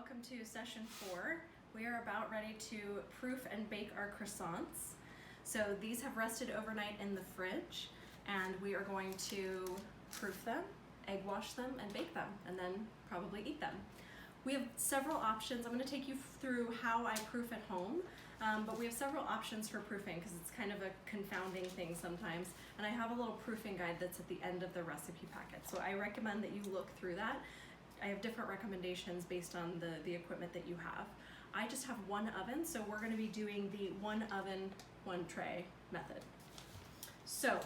welcome to session 4. We are about ready to proof and bake our croissants. So these have rested overnight in the fridge, and we are going to proof them, egg wash them, and bake them, and then probably eat them. We have several options. I'm going to take you through how I proof at home, but we have several options for proofing because it's kind of a confounding thing sometimes. And I have a little proofing guide that's at the end of the recipe packet. So I recommend that you look through that. I have different recommendations based on the equipment that you have. I just have one oven, so we're going to be doing the one oven, one tray method. So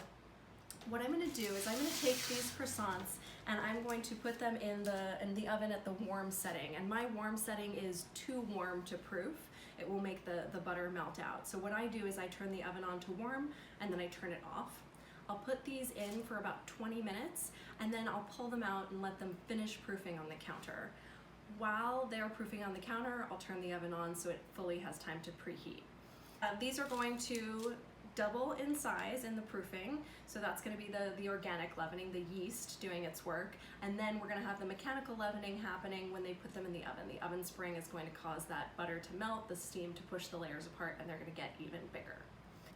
what I'm going to do is I'm going to take these croissants and I'm going to put them in the oven at the warm setting. And my warm setting is too warm to proof. It will make the butter melt out. So what I do is I turn the oven on to warm and then I turn it off. I'll put these in for about 20 minutes and then I'll pull them out and let them finish proofing on the counter. While they're proofing on the counter, I'll turn the oven on so it fully has time to preheat. These are going to double in size in the proofing, so that's going to be the organic leavening, the yeast doing its work, and then we're going to have the mechanical leavening happening when they put them in the oven. The oven spring is going to cause that butter to melt, the steam to push the layers apart, and they're going to get even bigger.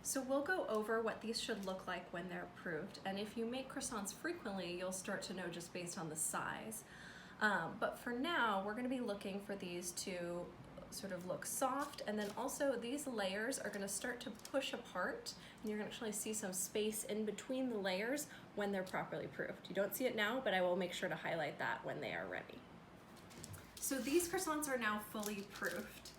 So we'll go over what these should look like when they're proofed, and if you make croissants frequently, you'll start to know just based on the size. But for now, we're going to be looking for these to sort of look soft, and then also these layers are going to start to push apart, and you're going to actually see some space in between the layers when they're properly proofed. You don't see it now, but I will make sure to highlight that when they are ready. So these croissants are now fully proofed.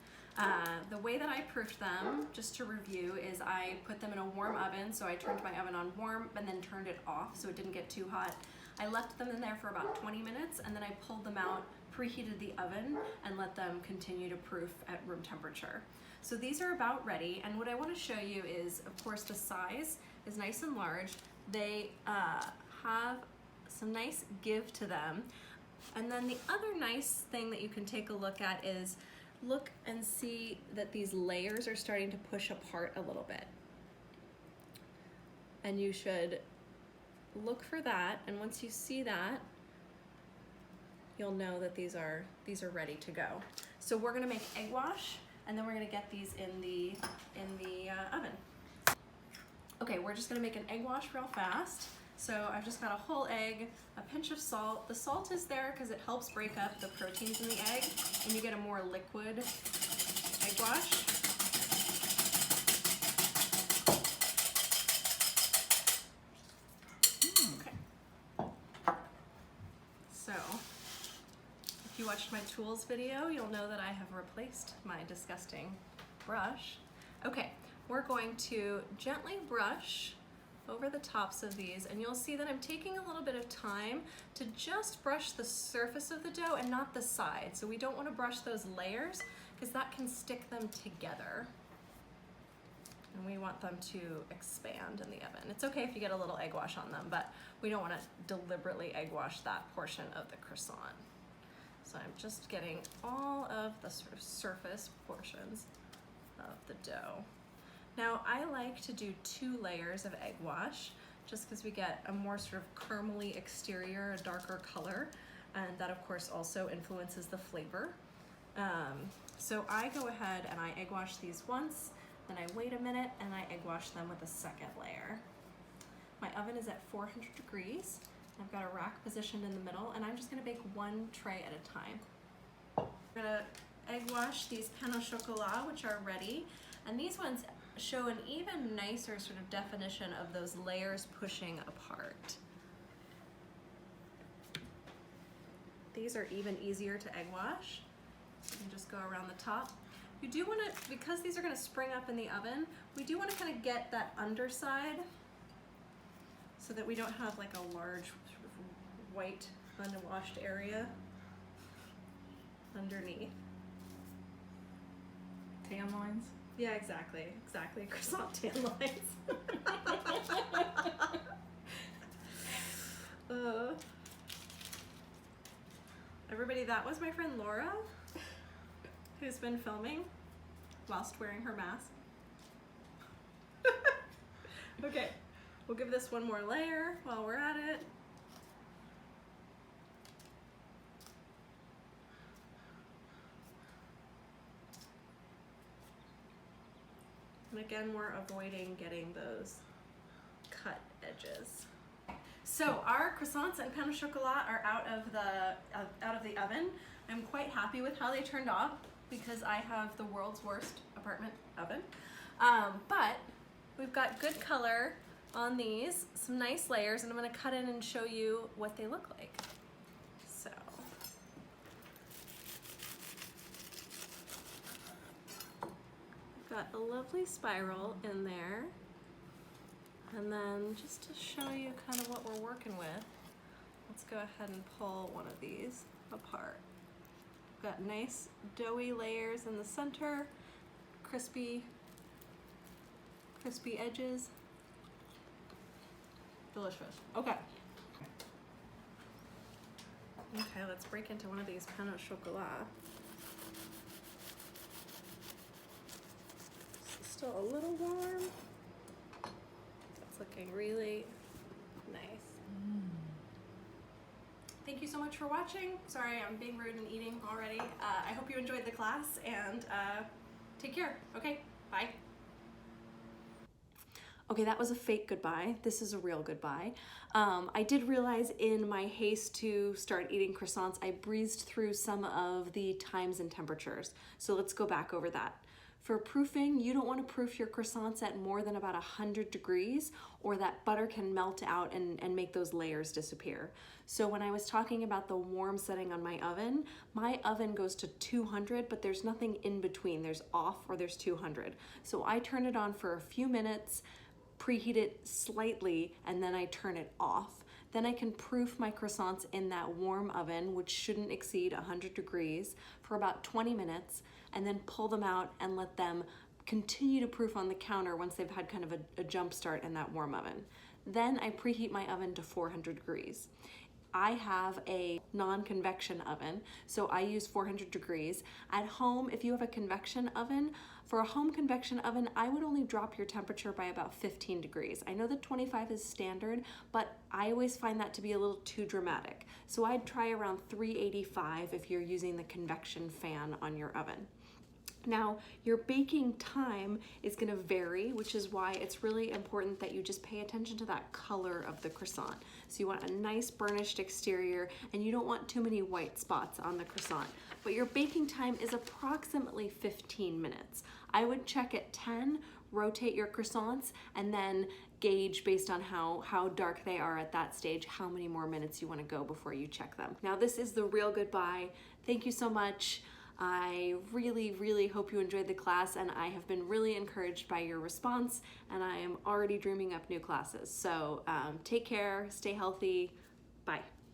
The way that I proofed them, just to review, is I put them in a warm oven, so I turned my oven on warm and then turned it off so it didn't get too hot. I left them in there for about 20 minutes and then I pulled them out, preheated the oven, and let them continue to proof at room temperature. So these are about ready, and what I want to show you is, of course, the size is nice and large. They have some nice give to them. And then the other nice thing that you can take a look at is look and see that these layers are starting to push apart a little bit. And you should look for that, and once you see that, you'll know that these are ready to go. So we're gonna make egg wash, and then we're gonna get these in the oven. Okay, we're just gonna make an egg wash real fast. So I've just got a whole egg, a pinch of salt. The salt is there because it helps break up the proteins in the egg, and you get a more liquid egg wash. Okay. So, if you watched my tools video, you'll know that I have replaced my disgusting brush. Okay, we're going to gently brush over the tops of these, and you'll see that I'm taking a little bit of time to just brush the surface of the dough and not the sides. So we don't want to brush those layers because that can stick them together. And we want them to expand in the oven. It's okay if you get a little egg wash on them, but we don't want to deliberately egg wash that portion of the croissant. So I'm just getting all of the sort of surface portions of the dough. Now I like to do 2 layers of egg wash just because we get a more sort of caramely exterior, a darker color, and that of course also influences the flavor. So I go ahead and I egg wash these once, then I wait a minute and I egg wash them with a second layer. My oven is at 400 degrees. I've got a rack positioned in the middle, and I'm just gonna bake 1 tray at a time. I'm gonna egg wash these pain au chocolat, which are ready, and these ones show an even nicer sort of definition of those layers pushing apart. These are even easier to egg wash. You can just go around the top. You do want to, because these are going to spring up in the oven, we do want to kind of get that underside so that we don't have like a large sort of white unwashed area underneath. Tan lines? Yeah, exactly, croissant tan lines. Everybody, that was my friend Laura, who's been filming whilst wearing her mask. Okay, we'll give this 1 more layer while we're at it. And again, we're avoiding getting those cut edges. So our croissants and pain au chocolat are out of the oven. I'm quite happy with how they turned out because I have the world's worst apartment oven. But we've got good color on these, some nice layers, and I'm going to cut in and show you what they look like. So got a lovely spiral in there. And then just to show you kind of what we're working with, let's go ahead and pull one of these apart. We've got nice doughy layers in the center, crispy edges. Delicious. Okay. Okay, let's break into one of these pain au chocolat. This is still a little warm. It's looking really nice. Thank you so much for watching. Sorry, I'm being rude and eating already. I hope you enjoyed the class, and take care. Okay, bye. Okay, that was a fake goodbye. This is a real goodbye. I did realize in my haste to start eating croissants, I breezed through some of the times and temperatures. So let's go back over that. For proofing, you don't want to proof your croissants at more than about 100 degrees, or that butter can melt out and make those layers disappear. So when I was talking about the warm setting on my oven goes to 200, but there's nothing in between. There's off or there's 200. So I turn it on for a few minutes, preheat it slightly, and then I turn it off. Then I can proof my croissants in that warm oven, which shouldn't exceed 100 degrees, for about 20 minutes, and then pull them out and let them continue to proof on the counter once they've had kind of a jump start in that warm oven. Then I preheat my oven to 400 degrees. I have a non-convection oven, so I use 400 degrees. At home, if you have a convection oven, for a home convection oven, I would only drop your temperature by about 15 degrees. I know that 25 is standard, but I always find that to be a little too dramatic. So I'd try around 385 if you're using the convection fan on your oven. Now, your baking time is going to vary, which is why it's really important that you just pay attention to that color of the croissant. So you want a nice burnished exterior, and you don't want too many white spots on the croissant. But your baking time is approximately 15 minutes. I would check at 10, rotate your croissants, and then gauge based on how dark they are at that stage, how many more minutes you want to go before you check them. Now, this is the real goodbye. Thank you so much. I really, really hope you enjoyed the class, and I have been really encouraged by your response, and I am already dreaming up new classes. So take care, stay healthy, bye.